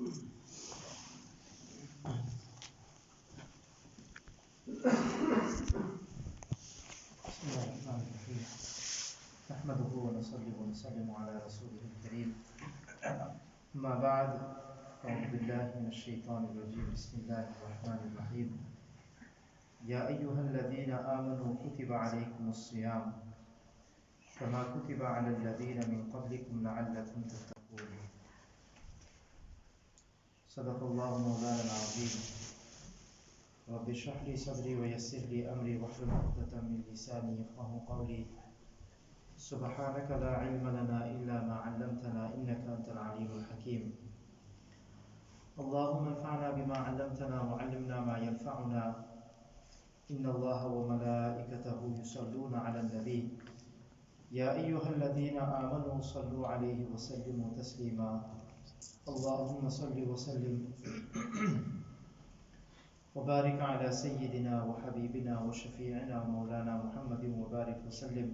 نحمده ونصلي ونسلم على رسوله الكريم أما بعد أعوذ بالله من الشيطان الرجيم بسم الله الرحمن الرحيم يا أيها الذين آمنوا كتب عليكم الصيام كما كتب على الذين من قبلكم لعلكم تتقون صدق الله مولانا العظيم رب اشرح لي صدري ويسر لي أمري واحلل عقدة من لساني يفقهوا قولي سبحانك لا علم لنا إلا ما علمتنا إنك أنت العليم الحكيم اللهم انفعنا بما علمتنا وعلمنا ما ينفعنا إن الله وملائكته يصلون على النبي يا أيها الذين آمنوا صلوا عليه وسلموا تسليما اللهم صل وسلم وبارك على سيدنا وحبيبنا وشفيعنا ومولانا محمد وبارك وسلم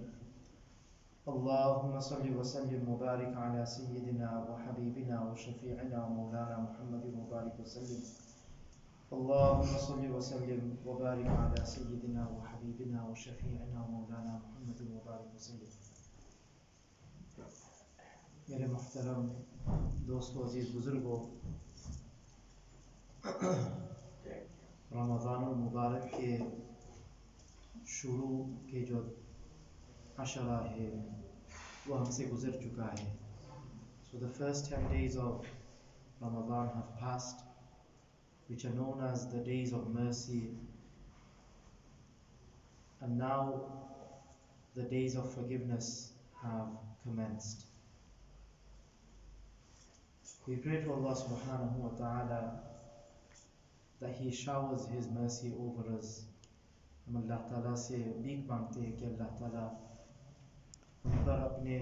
اللهم صل وسلم وبارك على سيدنا وحبيبنا وشفيعنا ومولانا محمد وبارك وسلم اللهم صل وسلم وبارك على سيدنا وحبيبنا وشفيعنا ومولانا محمد وبارك وسلم मेरे मुहतरम दोस्तों अजीज बुजुर्गों रमज़ान मुबारक के शुरू के जो अशरा है वो हमसे गुजर चुका है. So the first 10 days of Ramadan have passed, which are known as the days of mercy, and now the days of forgiveness have commenced. We pray to Allah subhanahu wa ta'ala that He showers His mercy over us. हम अल्लाह ताला से भीख मांगते हैं कि अल्लाह ताला उन पर अपने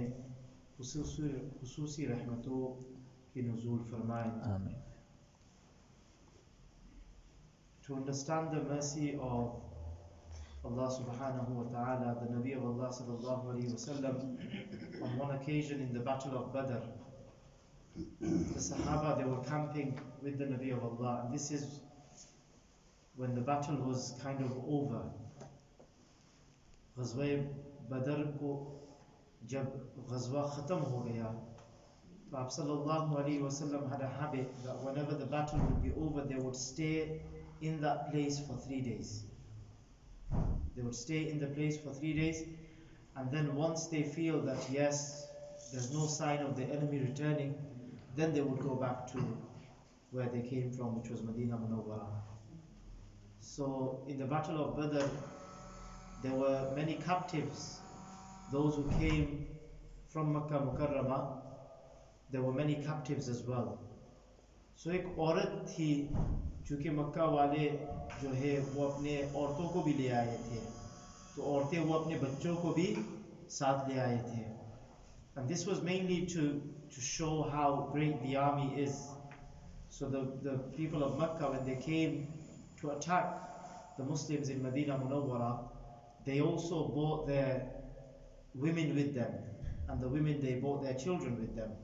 खुसूसी रहमतों की नुज़ूल फरमाए. Amen. To understand the mercy of Allah subhanahu wa ta'ala, the Nabi of Allah sallallahu alayhi wa sallam, on one occasion in the battle of Badr, the Sahaba, they were camping with the Nabi of Allah, and this is when the battle was kind of over. ग़ज़वा बदर को जब ग़ज़वा ख़त्म हो गया, तो आप सल्लल्लाहु अलैहि वसल्लम had a habit that whenever the battle would be over, they would stay in that place for 3 days. They would stay in the place for 3 days, and then once they feel that yes, there's no sign of the enemy returning, then they would go back to where they came from, which was Medina Munawwara. So in the battle of Badr, there were many captives, those who came from Makkah Mukarrama. There were many captives as well. So एक औरत थी, चूँकि मक्का वाले जो है वो अपने औरतों को भी ले आए थे, तो औरतें वो अपने बच्चों को भी साथ ले आए थे. And this was mainly to show how great the army is. So the people of Makkah, when they came to attack the Muslims in Medina Munawwara, they also brought their women with them, and the women, they brought their children with them.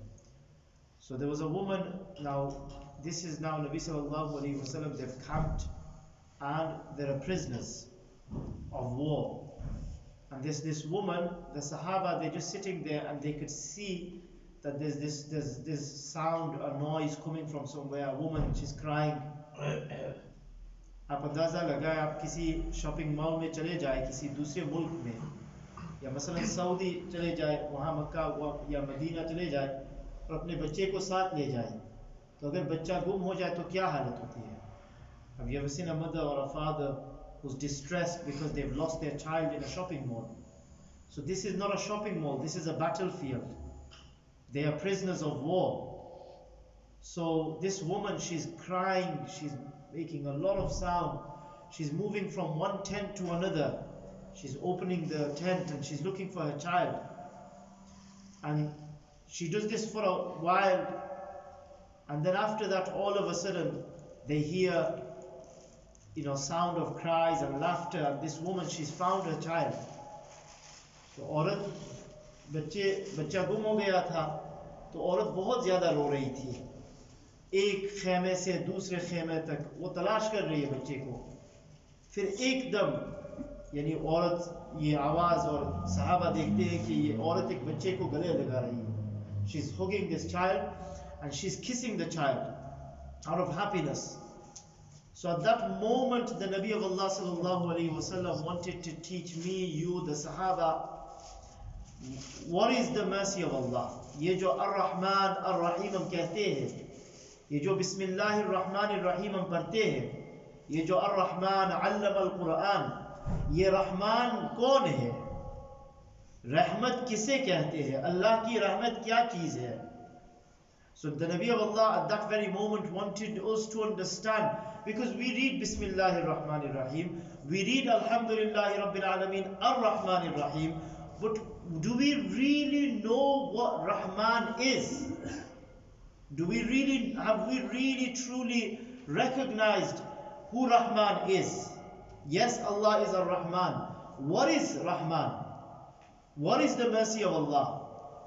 So there was a woman. Now this is now Nabi sallallahu alaihi wasallam, they've camped and there are prisoners of war, and this woman, the Sahaba, they're just sitting there and they could see that there's this sound, a noise coming from somewhere. A woman, she's crying. आप अंदाज़ा लगाए, आप किसी shopping mall में चले जाए किसी दूसरे मुल्क में, या मसलन सऊदी चले जाए, वहाँ मक्का या मदीना चले जाए और अपने बच्चे को साथ ले जाए, तो अगर बच्चा गुम हो जाए तो क्या हालत होती है. Have you ever seen a mother or a father who's distressed because they've lost their child in a shopping mall? So this is not a shopping mall, this is a battlefield. They are prisoners of war. So this woman, she's crying, she's making a lot of sound. She's moving from one tent to another. She's opening the tent and she's looking for her child. And she does this for a while, and then after that, all of a sudden, they hear, sound of cries and laughter, and this woman, she's found her child. So औरत बच्चा गुम हो गया था, तो औरत बहुत ज़्यादा रो रही थी. एक खेमे से दूसरे खेमे तक वो तलाश कर रही है बच्चे को, फिर एकदम यानी औरत ये आवाज और सहाबा देखते हैं कि ये औरत एक बच्चे को गले लगा रही है, she is hugging this child and she is kissing the child out of happiness. So at that moment the Nabi of Allah sallallahu alaihi wasallam wanted to teach me, you, the Sahaba, what is the mercy of Allah. ये जो Ar-Rahman Ar-Rahim हम कहते हैं, ये जो बिस्मिल्लाहिर रहमानिर रहीम हम पढ़ते हैं, ये जो Ar-Rahman अल्लम अल-कुरान, ये रहमान कौन है, रहमत किसे कहते हैं, अल्लाह की रहमत क्या चीज है. So the Nabi of Allah at that very moment wanted us to understand, because we read Bismillahir Rahmanir Rahim, we read Alhamdulillahi Rabbil Alameen Ar-Rahmanir Rahim, but do we really know what Rahman is? Have we really truly recognized who Rahman is? Yes, Allah is Ar-Rahman. What is Rahman? What is the mercy of Allah?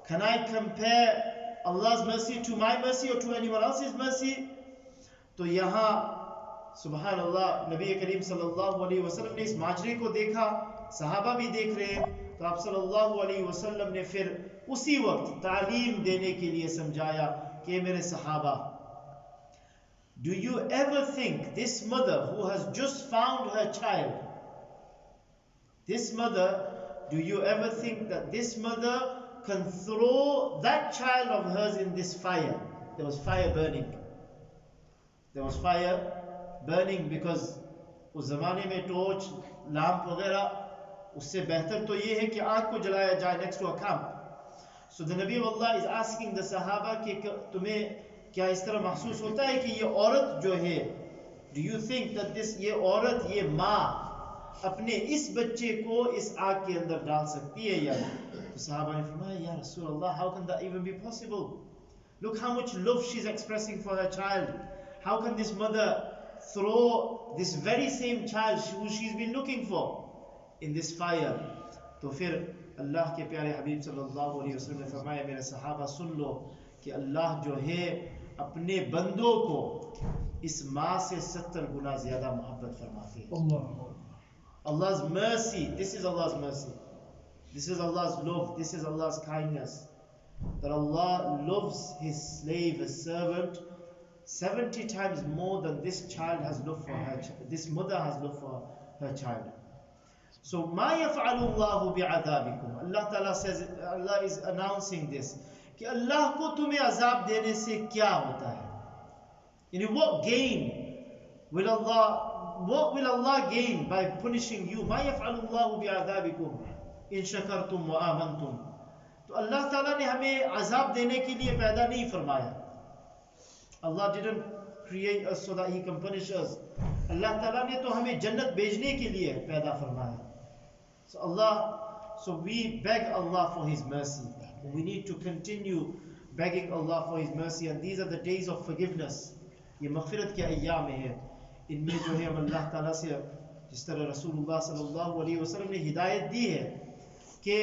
Can I compare Allah's mercy to my mercy or to anyone else's mercy? तो यहाँ सुबहानअल्लाह नबी करीम सल्लल्लाहु अलैहि वसल्लम ने इस माजरे को देखा, सहाबा भी देख रहे हैं, तो आप सल्लल्लाहु अलैहि वसल्लम ने फिर उसी वक्त तालीम देने के लिए समझाया कि मेरे सहाबा, do you ever think this mother who has just found her child, this mother, do you ever think that this mother can throw that child of hers in this fire? There was fire burning. There was fire burning because उस ज़माने में torch, lamp वगैरह, उससे बेहतर तो ये है कि आग को जलाया जाए next to a camp. So the Nabi of Allah is asking the Sahaba कि तुम्हें क्या इस तरह महसूस होता है कि ये औरत जो है, do you think that ये औरत, ये माँ अपने इस बच्चे को इस आग के अंदर डाल सकती है या नहीं? तो सहाबा ने फरमाया, या रसूल अल्लाह, how can that even be possible? Look how much love she's expressing for her child. How can this mother throw this very same child who she's been looking for in this fire? तो फिर अल्लाह के प्यारे हबीब सल्लल्लाहु अलैहि वसल्लम ने फरमाया, मेरे सहाबा सुन लो कि अल्लाह जो है अपने बंदों को इस माँ से 70 गुना ज्यादा मोहब्बत फरमाते हैं. Allah's mercy, this is Allah's mercy, this is Allah's love, this is Allah's kindness, that Allah loves his slave, his servant 70 times more than this child has loved for her, this mother has loved for her child. So ma yaf'alu Allahu bi'adhabikum, Allah Ta'ala says, Allah is announcing this, कि अल्लाह को तुम्हें अजाब देने से क्या होता है, यानी what gain will Allah gain by punishing you? ما يفعل الله بعذابكم إن شكرتم وآمنتم. तो अल्लाह ताला ने हमें अजाब देने के लिए पैदा नहीं फरमाया. Allah didn't create us so that he can punish us. अल्लाह ताला ने तो हमें जन्नत भेजने के लिए पैदा फरमाया. So we beg Allah for his mercy. We need to continue begging Allah for his mercy, and these are the days of forgiveness. ये मग़फ़िरत के अय्याम है, इनमें जो है हम अल्लाह ताला से, जिस तरह रसूलुल्लाह सल्लल्लाहु अलैहि वसल्लम ने हिदायत दी है कि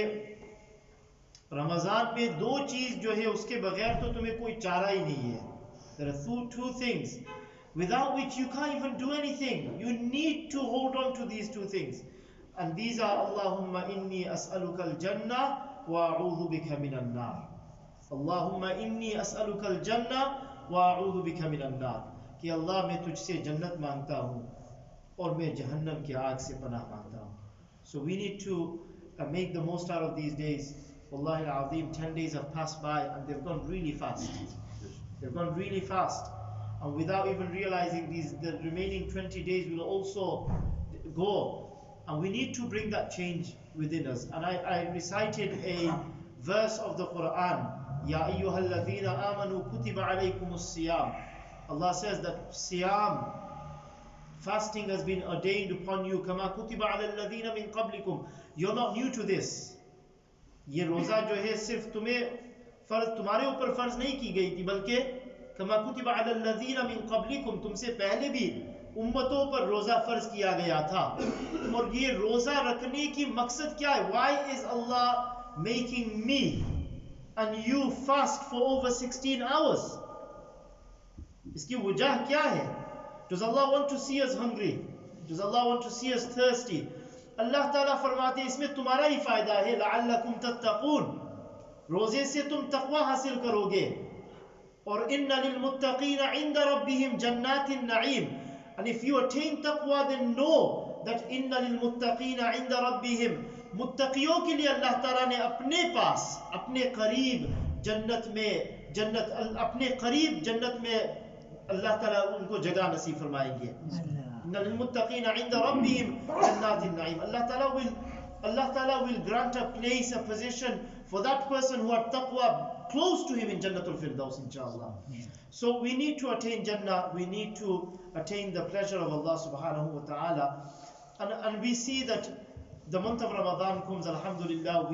रमज़ान में दो चीज़ जो है उसके बगैर तो तुम्हें कोई चारा ही नहीं है. There are two things without which you can't even do anything. You need to hold on to these two things, and these are Allahumma inni as'aluka al-jannah wa a'udhu bika minan nar. Allahumma inni as'aluka al-jannah wa a'udhu bika minan nar. कि अल्लाह मैं तुझसे जन्नत मांगता हूँ और मैं जहन्नम की आग से पनाह मांगता हूँ. So we need to make the most out of these days. Wallahi al-azim, 10 days have passed by and they've gone really fast. They've gone really fast, and without even realizing the remaining 20 days will also go, and we need to bring that change within us. And I recited a verse of the Quran, Ya ayyuhalladhina amanu kutiba alaykumus siyam. Allah says that siyam, fasting, has been ordained upon you, kama kutiba ala alladhina min qablikum. You're not new to this. ये रोजा जो है सिर्फ तुम्हारे ऊपर फर्ज नहीं की गई थी, बल्कि कमा कुतिबा अलल लज़ीना मिन क़ब्लिकुम, तुमसे पहले भी उम्मतों पर रोजा फर्ज किया गया था. और ये रोजा रखने की मकसद क्या है? Why is Allah making me and you fast for over 16 hours? Iski wujah kya hai? Does Allah want to see us hungry? Does Allah want to see us thirsty? Allah Ta'ala फरमाते हैं इसमें तुम्हारा ही फायदा है लअल्लकुम तत्तकून, रोजे से तुम तकवा हासिल करोगे। और इन्ना लिलमुत्तकीना इंदा रब्बिहिम जन्नातिन Naeem, and if you attain taqwa then know that inna lilmuttaqina inda rabbihim, मुत्तकियों के लिए अल्लाह ताला ने अपने पास अपने करीब जन्नत में अल्लाह ताला उनको जगह नसीब फरमाएंगे। inna lilmuttaqina inda rabbihim jannatin na'im, Allah Ta'ala will grant a place, a position for that person who had taqwa close to him in Jannatul Firdaus, inshallah. So we need to attain Jannah, we need to attain the pleasure of Allah subhanahu wa ta'ala. And we see that the month of Ramadan comes, alhamdulillah,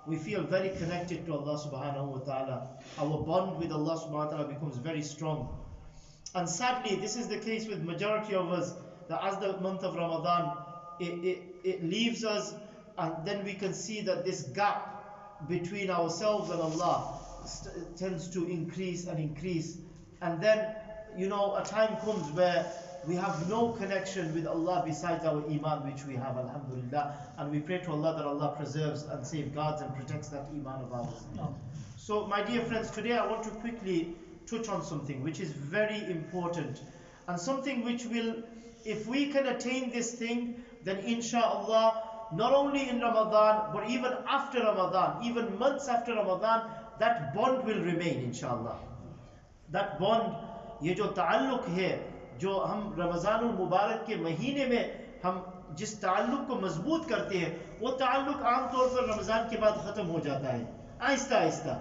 we feel very connected to Allah subhanahu wa ta'ala. Our bond with Allah subhanahu wa ta'ala becomes very strong. And sadly, this is the case with majority of us, that as the month of Ramadan, it leaves us, and then we can see that this gap between ourselves and Allah tends to increase and increase. And then, a time comes where we have no connection with Allah besides our iman which we have, alhamdulillah. And we pray to Allah that Allah preserves and safeguards and protects that iman of ours. So my dear friends, today I want to quickly touch on something which is very important, and something which will, if we can attain this thing, then inshallah, not only in Ramadan but even after Ramadan, even months after Ramadan, that bond will remain inshallah. That bond, ये जो ताल्लुक है, जो हम रमज़ानुल मुबारक के महीने में हम जिस ताल्लुक को मजबूत करते हैं, वो ताल्लुक आमतौर पर रमज़ान के बाद ख़त्म हो जाता है, Aahista Aahista,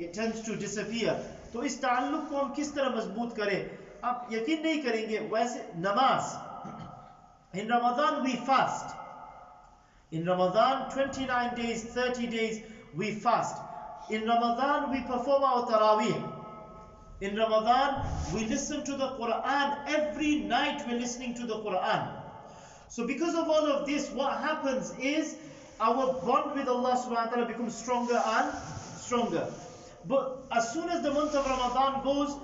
it tends to disappear. तो इस ताल्लुक को हम किस तरह मजबूत करें? आप यकीन नहीं करेंगे, वैसे नमाज, in Ramadan we fast. In Ramadan 29 days, 30 days we fast. In Ramadan we perform our Taraweeh. In Ramadan we listen to the Quran. Every night we're listening to the Quran. So because of all of this, what happens is our bond with Allah subhanahu wa ta'ala becomes stronger and stronger. But as soon as the month of Ramadan goes,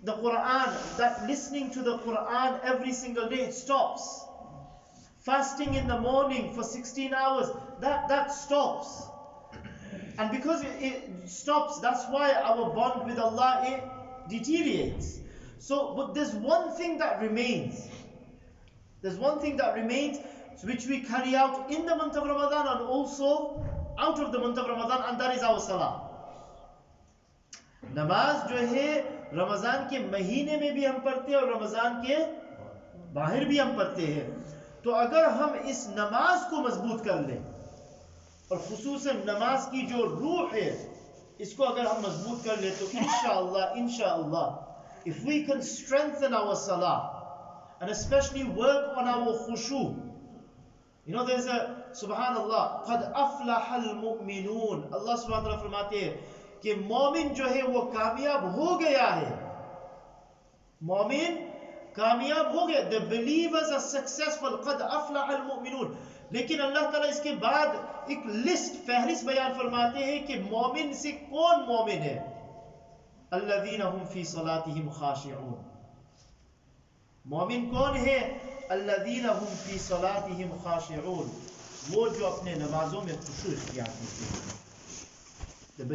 the Quran, that listening to the Quran every single day, it stops. Fasting in the morning for 16 hours, that stops. And because it stops, that's why our bond with Allah, it deteriorates. So, but there's one thing that remains. There's one thing that remains, which we carry out in the month of Ramadan and also out of the month of Ramadan, and that is our salah. नमाज जो है रमज़ान के महीने में भी हम पढ़ते हैं और रमज़ान के बाहर भी हम पढ़ते हैं। तो अगर हम इस नमाज को मजबूत कर लें, और खुसूसन नमाज की जो रूह है, इसको अगर हम मजबूत कर लें, तो इंशाअल्लाह, if we can strengthen our salah and especially work on our khushu, there's a subhanallah, qad aflahal mu'minun, Allah subhanahu wa ta'ala फरमाते हैं कि मोमिन जो है वो कामयाब हो गया है, मोमिन कामयाब हो गया, the believers are successful, qad aflahal mu'minun. लेकिन अल्लाह ताला इसके बाद एक लिस्ट, फहरिस्त बयान फरमाते हैं कि मोमिन से कौन मोमिन है, अल्लज़ीना हुम फी सलातिहिम खाशिऊन। मोमिन कौन है? अल्लज़ीना हुम फी सलातिहिम खाशिऊन, वो जो अपने नमाजों में खुशू इख्तियार करते हैं। The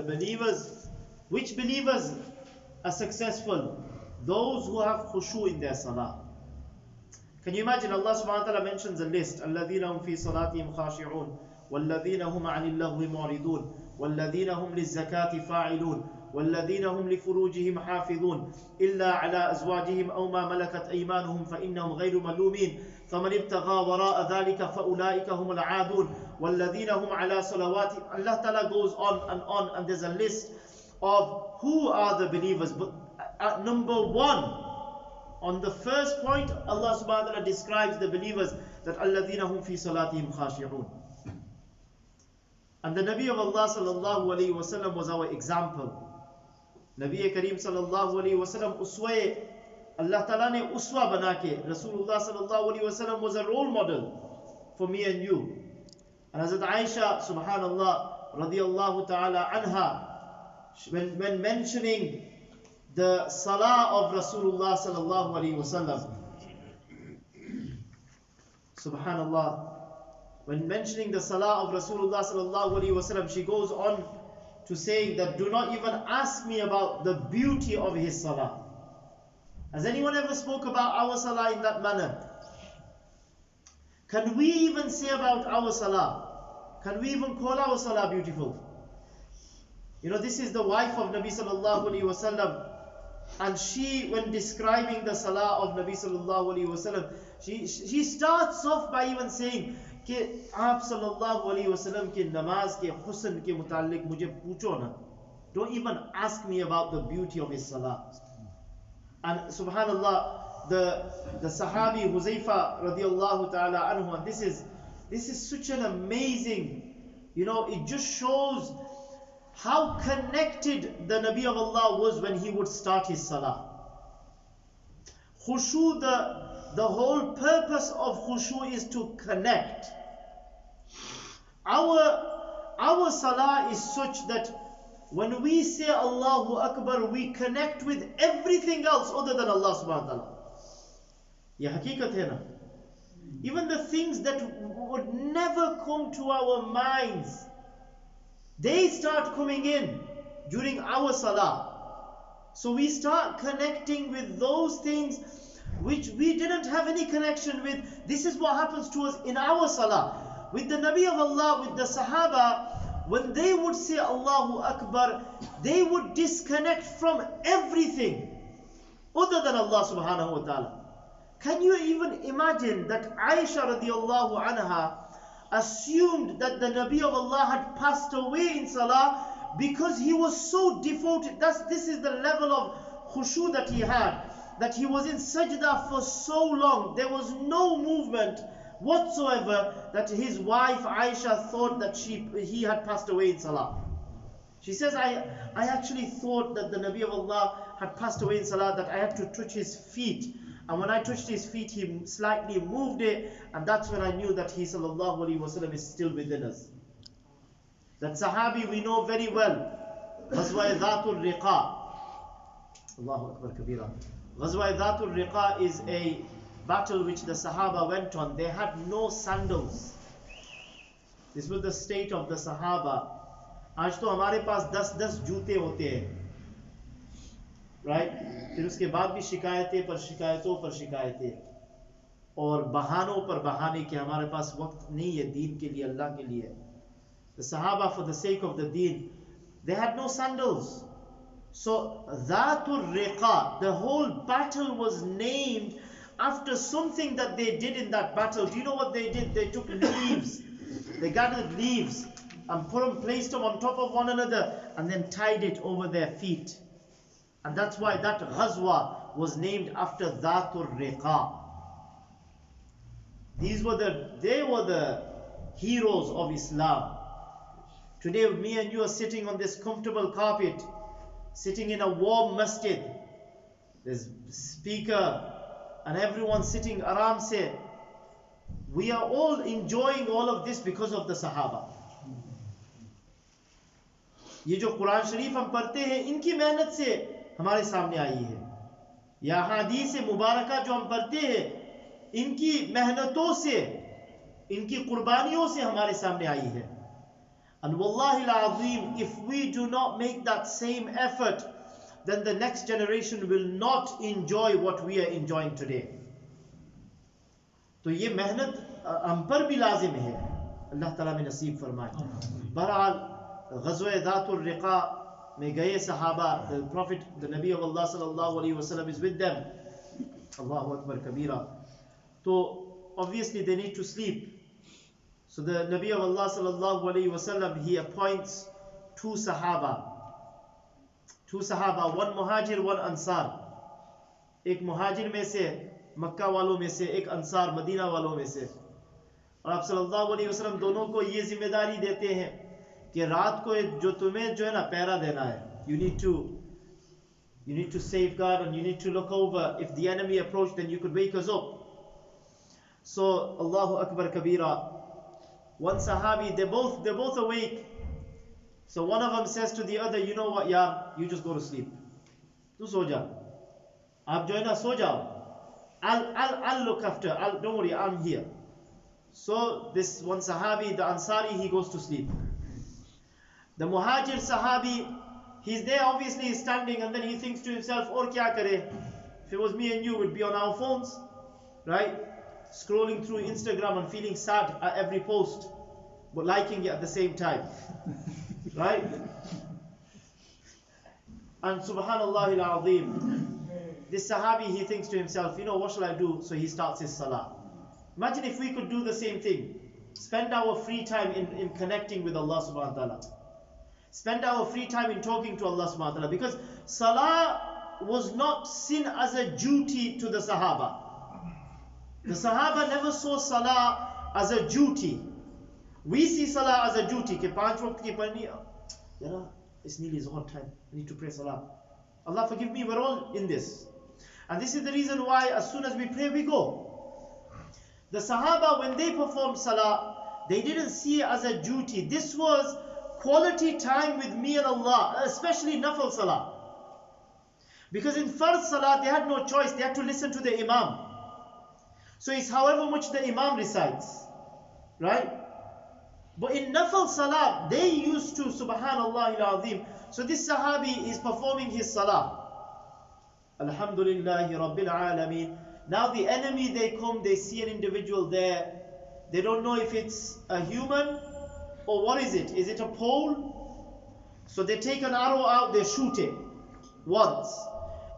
believers, which believers are successful? Those who have khushu in their salah. Can you imagine? Allah subhanahu wa ta'ala mentions a list. الَّذِينَ هُمْ فِي صَلَاتِهِمْ خَاشِعُونَ وَالَّذِينَ هُمْ عَنِ اللَّغْوِ مُعْرِضُونَ وَالَّذِينَ هُمْ لِلزَّكَاةِ فَاعِلُونَ وَالَّذِينَ هُمْ لِفُرُوجِهِمْ حَافِظُونَ إِلَّا عَلَى أَزْوَاجِهِمْ أَوْ مَا مَلَكَتْ أَيْمَانُهُمْ فَإِنَّهُمْ غَيْرُ مَلُومِينَ فَمَنِ ابْتَغَى وَرَاءَ ذَلِكَ فَأُولَٰئِكَ هُمُ الْعَادُونَ وَالَّذِينَ هُمْ عَلَى صَلَوَاتِهِمْ. Allah Ta'ala goes on, and there's a list of who are the believers. But at number one, on the first point, Allah subhanahu wa ta'ala describes the believers that الَّذِينَ هُمْ فِي صَلَاتِهِمْ خَاشِعُونَ. And the Nabi of Allah sallallahu alayhi wa sallam was our example. Nabi Kareem sallallahu alayhi wa sallam uswa, Allah Ta'ala ne uswa bana ke, Rasulullah sallallahu alayhi wa sallam was a role model for me and you. And Hazrat Aisha subhanallah radiyallahu ta'ala anha, when mentioning the salah of Rasulullah sallallahu alaihi wasallam. Subhanallah. When mentioning the salah of Rasulullah sallallahu alaihi wasallam, she goes on to saying that do not even ask me about the beauty of his salah. Has anyone ever spoke about our salah in that manner? Can we even say about our salah? Can we even call our salah beautiful? You know, this is the wife of Nabi sallallahu alaihi wasallam, and she, when describing the salah of Nabi sallallahu alaihi wasallam, she starts off by even saying कि आप सल्लल्लाहु अलैहि वसल्लम के नमाज के हुस्न के मुतालिक मुझे पूछो ना. Don't even ask me about the beauty of his salah. And subhanallah, the Sahabi Huzaifa radiallahu ta'ala anhu, and this is such an amazing, you know, it just shows how connected the Nabi of Allah was when he would start his salah. Khushu, the whole purpose of khushu is to connect. Our salah is such that when we say Allahu Akbar, we connect with everything else other than Allah subhanahu wa ta'ala. Ye haqiqat hai na? Even the things that would never come to our minds, they start coming in during our salah. So we start connecting with those things which we didn't have any connection with. This is what happens to us in our salah. With the Nabi of Allah, with the Sahaba, when they would say Allahu Akbar, they would disconnect from everything other than Allah subhanahu wa ta'ala. Can you even imagine that Aisha radiallahu anha assumed that the Nabi of Allah had passed away in salah because he was so devoted? This is the level of khushu that he had, that he was in sajda for so long, there was no movement whatsoever, that his wife Aisha thought that he had passed away in salah. She says, I actually thought that the Nabi of Allah had passed away in salah, that I had to touch his feet, and when I touched his feet he slightly moved it, and that's when I knew that he sallallahu alaihi wasallam is still within us. That Sahabi we know very well, Ghazwa Dhatul Riqa. Allahu Akbar Kabira. Ghazwa Dhatul Riqa is a battle which the Sahaba went on. They had no sandals. This was the state of the Sahaba. आज तो हमारे पास 10-10 जूते होते हैं, right? फिर उसके बाद भी शिकायतें पर शिकायतों पर शिकायतें और बहानों पर बहाने कि हमारे पास वक्त नहीं है दीन के लिए, अल्लाह के लिए. The Sahaba, for the sake of the deen, they had no sandals. So Dhatul Riqa, the whole battle was named after something that they did in that battle. Do you know what they did? They took leaves, they gathered leaves and placed them on top of one another and then tied it over their feet. And that's why that Ghazwa was named after Dhatul Riqa. They were the heroes of Islam. Today me and you are sitting on this comfortable carpet, sitting in a warm masjid. There's speaker and everyone sitting aram se. We are all enjoying all of this because of the Sahaba. ये जो कुरान शरीफ हम पढ़ते हैं, इनकी मेहनत से हमारे सामने आई है. या हदीस मुबारका जो हम पढ़ते हैं, इनकी मेहनतों से, इनकी कुर्बानियों से हमारे सामने आई है. And wallahi al-azim, if we do not make that same effort, then the next generation will not enjoy what we are enjoying today. तो ये मेहनत हम पर भी लाजिम है. अल्लाह ताला में नसीब फरमाए. बहरहाल ग़ज़वा धातुल रिक़ा में गए सहाबा, the Prophet, the Nabi of Allah sallallahu alaihi wasallam is with them. Allahu Akbar Kabira. So obviously they need to sleep. So the Nabi of Allah sallallahu alaihi wasallam, he appoints two Sahaba, one Muhajir, one Ansar. एक मुहाजिर में से, मक्का वालों में से, एक Ansar Medina वालों में से. और आप सल्लल्लाहु अलैहि वसल्लम दोनों को ये जिम्मेदारी देते हैं कि रात को जो तुम्हें जो है ना पहरा देना है. You need to safeguard and you need to look over. If the enemy approached, then you could wake us up. So Allahu Akbar Kabira. One Sahabi, they're both awake. So one of them says to the other, you know what, yeah, you just go to sleep. Tu so ja. Aap jo hai na so jao. I'll look after. Don't worry, I'm here. So this one Sahabi, the Ansari, he goes to sleep. The Muhajir Sahabi, he's there, obviously he's standing, and then he thinks to himself, "Aur kya kare? If it was me and you, we'd be on our phones, right? Scrolling through Instagram and feeling sad at every post, but liking it at the same time, right?" And Subhanallah al-Azim, this Sahabi, he thinks to himself, what shall I do? So he starts his salah. Imagine if we could do the same thing. Spend our free time in connecting with Allah subhanahu wa ta'ala. Spend our free time in talking to Allah subhanahu wa ta'ala. Because salah was not seen as a duty to the Sahaba. The Sahaba never saw salah as a duty. We see salah as a duty. Ke 5 waqt ki padni, it's nearly Zuhr time. I need to pray salah. Allah forgive me, we're all in this. And this is the reason why as soon as we pray, we go. The Sahaba, when they performed salah, they didn't see it as a duty. This was quality time with me and Allah, especially nafal salah. Because in farz salah, they had no choice. They had to listen to the imam. So it's however much the imam recites, right? But in nafal salah, they used to, subhanallah al-azim. So this Sahabi is performing his salah. Alhamdulillahi Rabbil Alameen. Now the enemy, they come, they see an individual there. They don't know if it's a human or what is it? Is it a pole? So they take an arrow out, they shoot it once.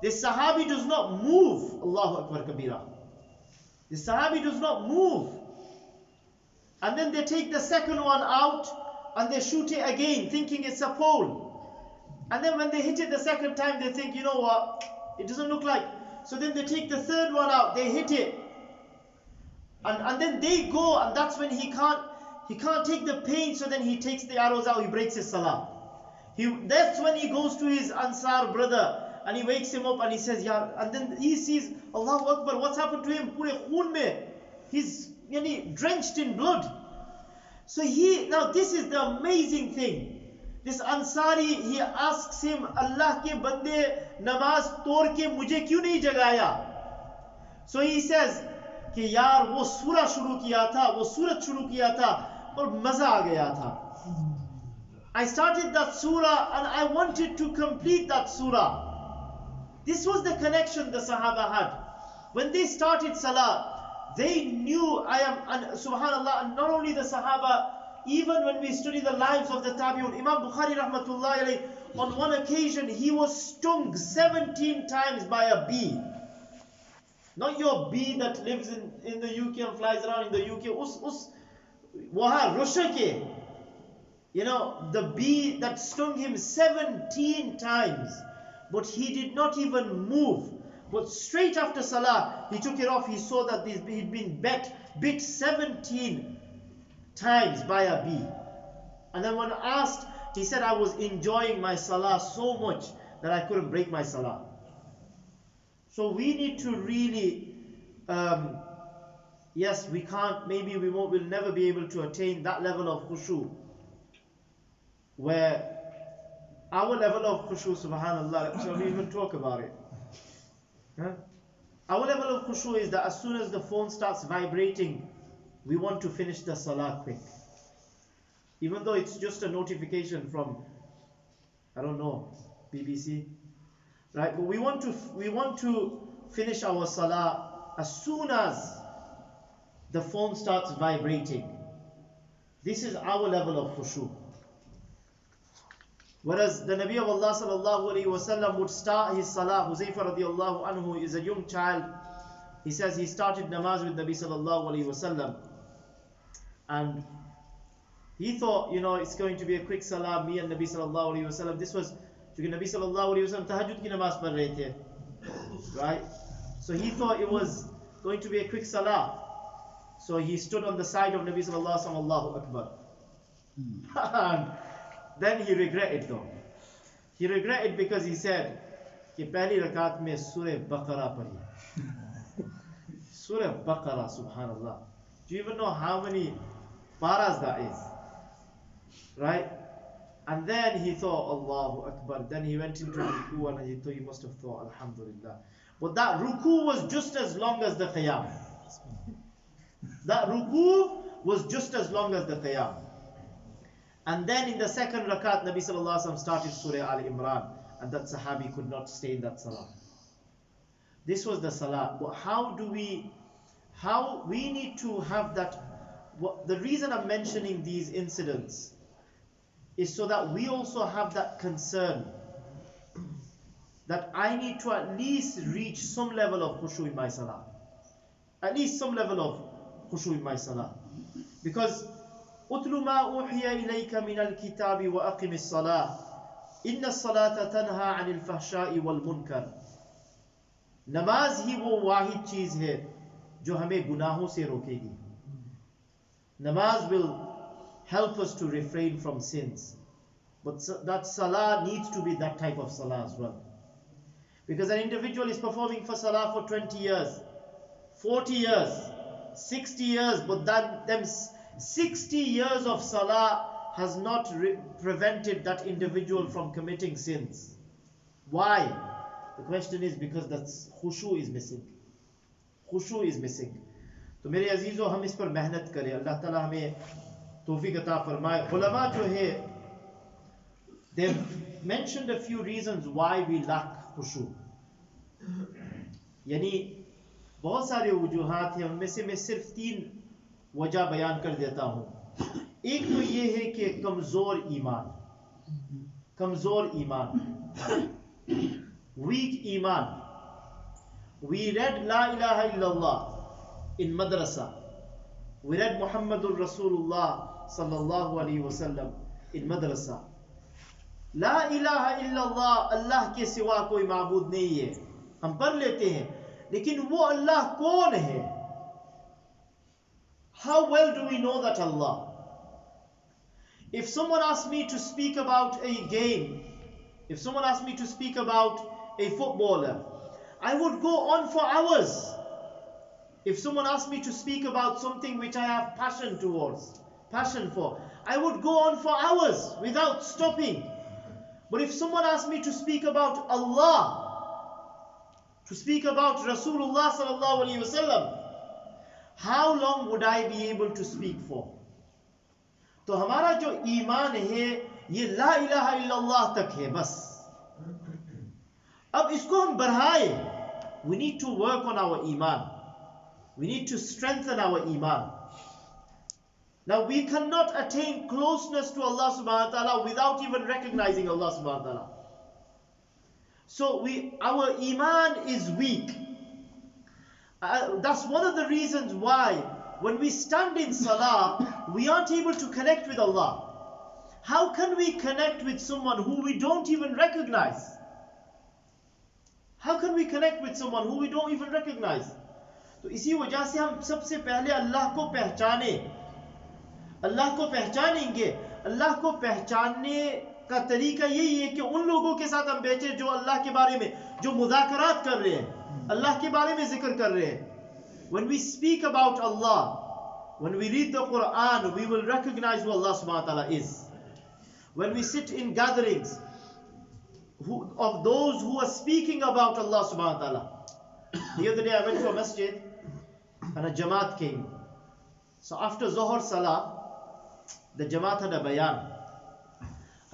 This Sahabi does not move. Allahu Akbar Kabira. The Sahabi does not move. And then they take the second one out and they shoot it again, thinking it's a pole. And then when they hit it the second time, they think, what? It doesn't look like. So then they take the third one out, they hit it. And then they go, and that's when he can't take the pain, so then he takes the arrows out, he breaks his salah. That's when he goes to his Ansar brother, and he wakes him up and he says, and then he sees, Allahu Akbar, what's happened to him? Pure khoon mein. He's drenched in blood. So now this is the amazing thing. This Ansari, he asks him, Allah ke bande namaz tod ke mujhe kyun nahi jagaya? So he says, कि यार वो सूरा शुरू किया था, वो सूरत शुरू किया था और मजा आ गया था. I started that surah and I wanted to complete that surah. This was the connection the Sahaba had. When they started salah, they knew and subhanallah, and not only the Sahaba, even when we study the lives of the Tabi'un, Imam Bukhari rahmatullahi alayhi, on one occasion he was stung 17 times by a bee. Not your bee that lives in the UK and flies around in the UK. Waha Rushake. The bee that stung him 17 times. But he did not even move. But straight after Salah, he took it off. He saw that he'd been bit 17 times by a bee. And then when asked, he said, I was enjoying my Salah so much that I couldn't break my Salah. So we need to really, yes, we can't, maybe we'll never be able to attain that level of khushu, where our level of khushu, subhanallah, shall we even talk about it? Huh? Our level of khushu is that as soon as the phone starts vibrating, we want to finish the salah quick. Even though it's just a notification from, I don't know, BBC. Right, but we want to finish our salah as soon as the phone starts vibrating. This is our level of khushu. Whereas the Nabi of Allah sallallahu alaihi wasallam would start his salah. Huzaifa radiallahu anhu is a young child. He says he started namaz with Nabi sallallahu alaihi wasallam, and he thought, it's going to be a quick salah. Me and Nabi sallallahu alaihi wasallam. This was. Because Nabi sallallahu alaihi wasallam tahajjud ki namaz padh rahe the, right? So he thought it was going to be a quick salah. So he stood on the side of Nabi sallallahu alaihi wasallam, Allahu Akbar. And then he regretted though. He regretted because he said, कि पहली रकात में सूरह बकरा पढ़ी. Surah Baqarah, subhanallah. Do you even know how many paras that is? Right? And then he thought, Allahu Akbar. Then he went into ruku and he must have thought, Alhamdulillah. But that ruku was just as long as the qiyam. That ruku was just as long as the qiyam. And then in the second rakat, Nabi Sallallahu Alaihi Wasallam started Surah Al-Imran, and that Sahabi could not stay in that salah. This was the salah. But how we need to have that. The reason I'm mentioning these incidents is so that we also have that concern that I need to at least reach some level of khushu in my salah. At least some level of khushu in my salah. Because أُتْلُ مَا أُوحِيَ إِلَيْكَ مِنَ الْكِتَابِ وَأَقِمِ الصَّلَاةِ إِنَّ الصَّلَاةَ تَنْهَى عَنِ الْفَحْشَاءِ وَالْمُنْكَرِ. नमाज ही वो वाहिद चीज है जो हमें गुनाहों से रोकेगी. Namaz will help us to refrain from sins. But that salah needs to be that type of salah as well. Because an individual is performing for salah for 20 years, 40 years, 60 years, but them 60 years of salah has not prevented that individual from committing sins. Why? The question is because that khushu is missing. Khushu is missing. तो मेरे अजीजों हम इस पर मेहनत करें. अल्लाह ताला हमें तौफीक अता फरमाए. उलमा जो है, they've mentioned a few reasons why we lack khushu. यानी बहुत सारे वजूहात हैं, उनमें से मैं सिर्फ 3 वजह बयान कर देता हूँ. एक तो ये है कि कमजोर ईमान, weak iman. We read La ilaha illallah in madrasa. We read Muhammadur Rasulullah sallallahu alaihi wasallam in madrasa. La ilaha illallah, Allah के सिवा कोई माबूद नहीं है, हम पढ़ लेते हैं, लेकिन वो अल्लाह कौन है? How well do we know that Allah? If someone asked me to speak about a game, if someone asked me to speak about a footballer, I would go on for hours. If someone asked me to speak about something which I have passion for, I would go on for hours without stopping. But if someone asked me to speak about Allah, to speak about Rasulullah sallallahu alaihi wasallam, how long would I be able to speak for? तो हमारा जो ईमान है ये ला इलाहा इल्लल्लाह तक है बस. अब इसको हम बढ़ाए. We need to work on our iman. We need to strengthen our iman. Now we cannot attain closeness to Allah subhanahu wa ta'ala without even recognizing Allah subhanahu wa ta'ala. So our iman is weak. That's one of the reasons why when we stand in salah, we aren't able to connect with Allah. How can we connect with someone who we don't even recognize? How can we connect with someone who we don't even recognize? तो इसी वजह से हम सबसे पहले अल्लाह को पहचानेंगे. अल्लाह को पहचानने का तरीका यही है कि उन लोगों के साथ हम बैठे जो अल्लाह के बारे में जो मुज़ाकरात कर रहे हैं, अल्लाह के बारे में जिक्र कर रहे हैं. When we speak about Allah, when we read the Quran, we will recognize who Allah subhanahu wa ta'ala is. When we sit in gatherings of those who are speaking about Allah subhanahu wa ta'ala. The other day I went to a masjid and a Jamaat came. So after Zohar Salah, the Jamaat had a Bayaan.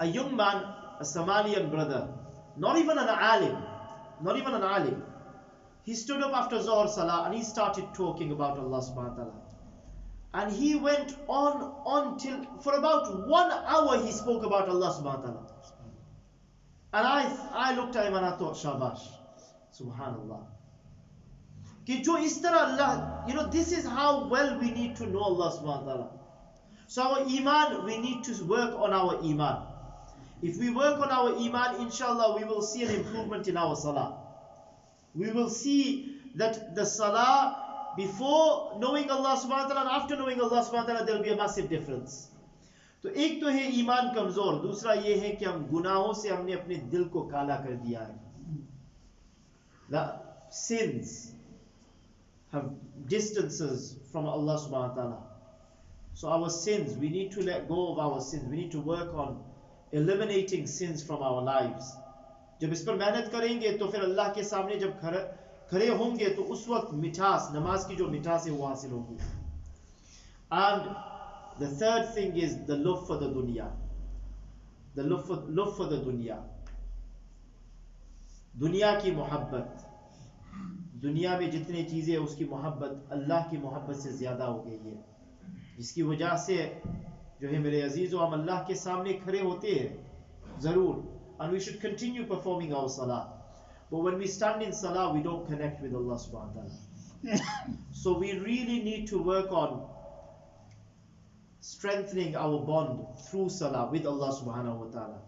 A young man, a Somalian brother, not even an alim, he stood up after Zohar Salah and he started talking about Allah subhanahu wa ta'ala. And he went on till, for about 1 hour he spoke about Allah subhanahu wa ta'ala. And I looked at him and I thought, Shabash, Subhanallah. कि जो इस तरह Allah, this is how well we need to know Allah subhanahu wa ta'ala. So our iman, we need to work on our iman. If we work on our iman, inshallah, we will see an improvement in our salah. We will see that the salah, before knowing Allah subhanahu wa ta'ala and after knowing Allah subhanahu wa ta'ala, there will be a massive difference. तो एक तो है ईमान कमजोर, दूसरा ये है कि हम गुनाहों से हमने अपने दिल को काला कर दिया है. The sins have distances from Allah subhanahu wa ta'ala. So our sins, we need to let go of our sins. We need to work on eliminating sins from our lives. जब इस पर मेहनत करेंगे तो फिर अल्लाह के सामने जब खड़े होंगे तो उस वक्त मिठास, नमाज की जो मिठास है वो हासिल होगी. And the third thing is the love for the dunya. The love for the dunya. दुनिया की मोहब्बत, दुनिया में जितनी चीज़ें हैं उसकी मोहब्बत अल्लाह की मोहब्बत से ज़्यादा हो गई है, जिसकी वजह से जो है मेरे अजीज़ों, हम अल्लाह के सामने खड़े होते हैं ज़रूर, and we should continue performing our salah, but when we stand in salah we don't connect with Allah subhanahu wa ta'ala. So we really need to work on strengthening our bond through salah with Allah subhanahu wa ta'ala.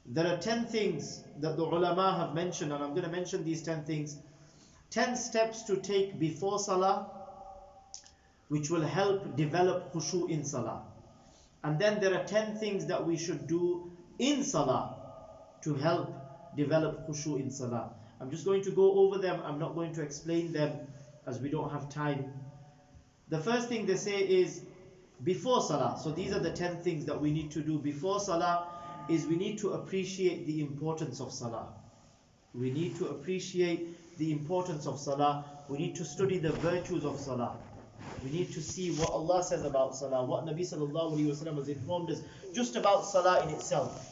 There are 10 things that the ulama have mentioned, and I'm going to mention these 10 things. 10 steps to take before salah, which will help develop khushu in salah. And then there are 10 things that we should do in salah to help develop khushu in salah. I'm just going to go over them. I'm not going to explain them as we don't have time. The first thing they say is before salah. So these are the 10 things that we need to do before salah. Is we need to appreciate the importance of salah. We need to appreciate the importance of salah. We need to study the virtues of salah. We need to see what Allah says about salah, what Nabi sallallahu alaihi wasallam has informed us just about salah in itself.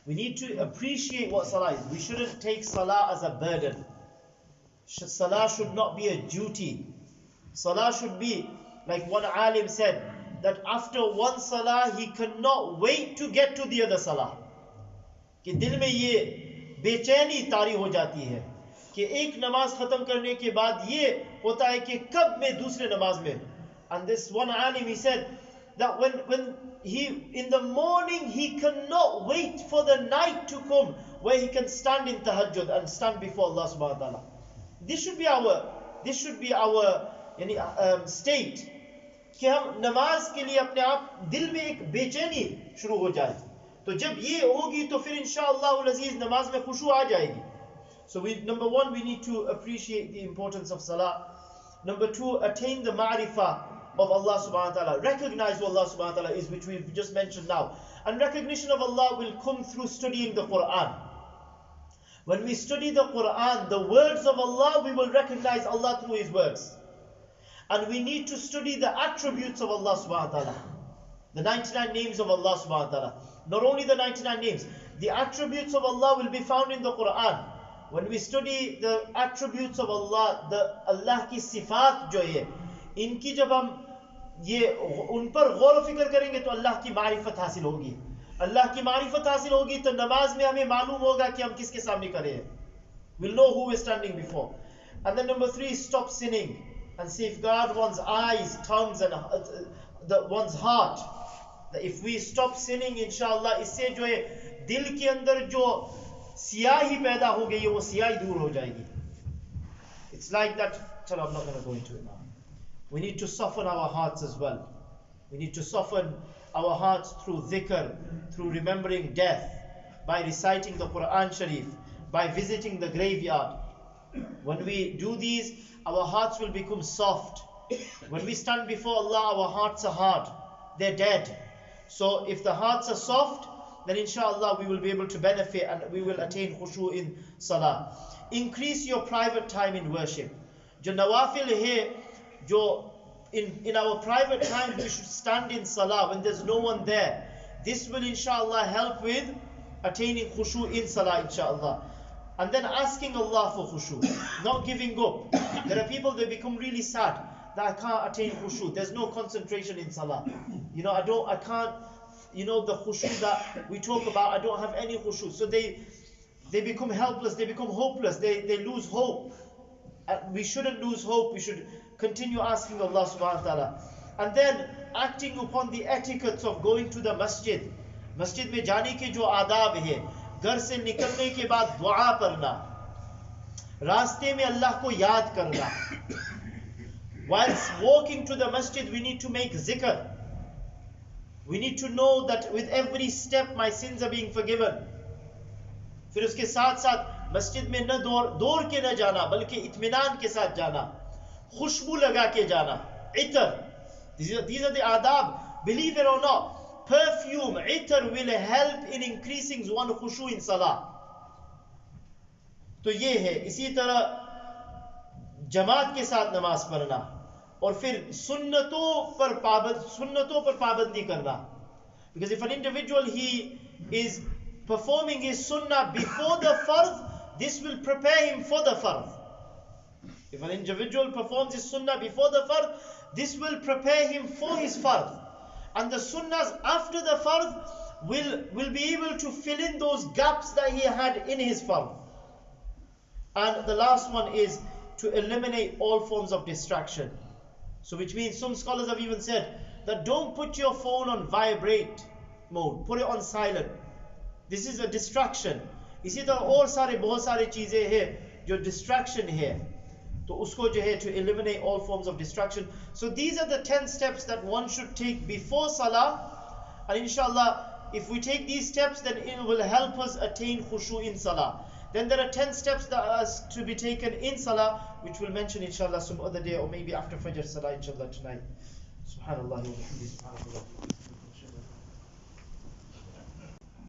We need to appreciate what salah is. We shouldn't take salah as a burden. Salah should not be a duty. Salah should be, like one alim said, that after one salah he cannot wait to get to the other salah. कि दिल में ये बेचैनी तारी हो जाती है कि एक नमाज खत्म करने के बाद ये होता है कि कब मैं दूसरे नमाज में. And this one alim, he said that when he in the morning he cannot wait for the night to come where he can stand in tahajjud and stand before Allah subhanahu wa ta'ala. This should be our state, कि हम नमाज के लिए अपने आप दिल में एक बेचैनी शुरू हो जाए. तो जब ये होगी तो फिर इंशाअल्लाह अज़ीज़ नमाज में खुशू आ जाएगी. So number one, we need to appreciate the importance of salah. Number two, attain the ma'rifah of Allah subhanahu wa ta'ala. Recognize who Allah subhanahu wa ta'ala is, which we've just mentioned now. And recognition of Allah will come through studying the Quran. When we study the Quran, the words of Allah, we will recognize Allah through His words. And we need to study the attributes of Allah subhanahu wa ta'ala. The 99 names of Allah subhanahu wa ta'ala. Not only the 99 names, the attributes of Allah will be found in the Quran. When we study the attributes of Allah, the Allah की सिफात जो है, इनकी जब हम ये उन पर गौर फिक्र करेंगे तो अल्लाह की मारिफत हासिल होगी. अल्लाह की मारिफत हासिल होगी तो नमाज में हमें मालूम होगा कि हम किसके सामने खड़े हैं. We'll know who we're standing before. And then number three, stop sinning and safeguard one's eyes, tongues and one's heart. That if we stop sinning, inshallah, इससे जो है दिल के अंदर जो सियाही पैदा हो गई है वो सियाही दूर हो जाएगी. It's like that. Chalo, I'm not going to go into it now. We need to soften our hearts as well. We need to soften our hearts through dhikr, through remembering death, by reciting the Quran Sharif, by visiting the graveyard. When we do these, our hearts will become soft. When we stand before Allah, our hearts are hard. They're dead. So if the hearts are soft, then inshallah we will be able to benefit and we will attain khushu in salah. Increase your private time in worship. Jo nawafil hai, jo in our private time we should stand in salah when there's no one there. This will inshallah help with attaining khushu in salah inshallah. And then asking Allah for khushu, not giving up. There are people, they become really sad that I can't attain khushu. There's no concentration in salah. I can't, the khushu that we talk about, I don't have any khushu. So they become helpless, they become hopeless, they lose hope. We shouldn't lose hope, we should continue asking Allah subhanahu wa ta'ala. And then acting upon the etiquettes of going to the masjid. Masjid में जाने के जो आदाब है, घर से निकलने के बाद दुआ पढ़ना, रास्ते में अल्लाह को याद करना. Whilst walking to the masjid, we need to make zikr. We need to know that with every step my sins are being forgiven. फिर उसके साथ साथ मस्जिद में न दौड़ के न जाना, बल्कि इत्मीनान के साथ जाना, खुशबू लगा के जाना, इतर. These are the adab. Believe it or not, perfume, itar, will help in increasing one khushu in salah. तो ये है. इसी तरह जमात के साथ नमाज पढ़ना और फिर सुन्नतों पर पाबंदी करना. Because if an individual he is performing his sunnah before the fard, this will prepare him for the fard. If an individual performs his sunnah before the fard, this will prepare him for his fard. And the sunnahs after the fard will be able to fill in those gaps that he had in his fard. And the last one is to eliminate all forms of distraction. So which means some scholars have even said that don't put your phone on vibrate mode, put it on silent. This is a distraction. इसी तरह और बहुत सारे चीजें हैं जो distraction है, तो उसको जो है to eliminate all forms of distraction. So these are the 10 steps that one should take before salah, and inshallah if we take these steps then it will help us attain khushu in salah. Then there are 10 steps that are to be taken in salah, which we'll mention inshallah some other day, or maybe after Fajr salah inshallah tonight. Subhanallah wa bihamdihi.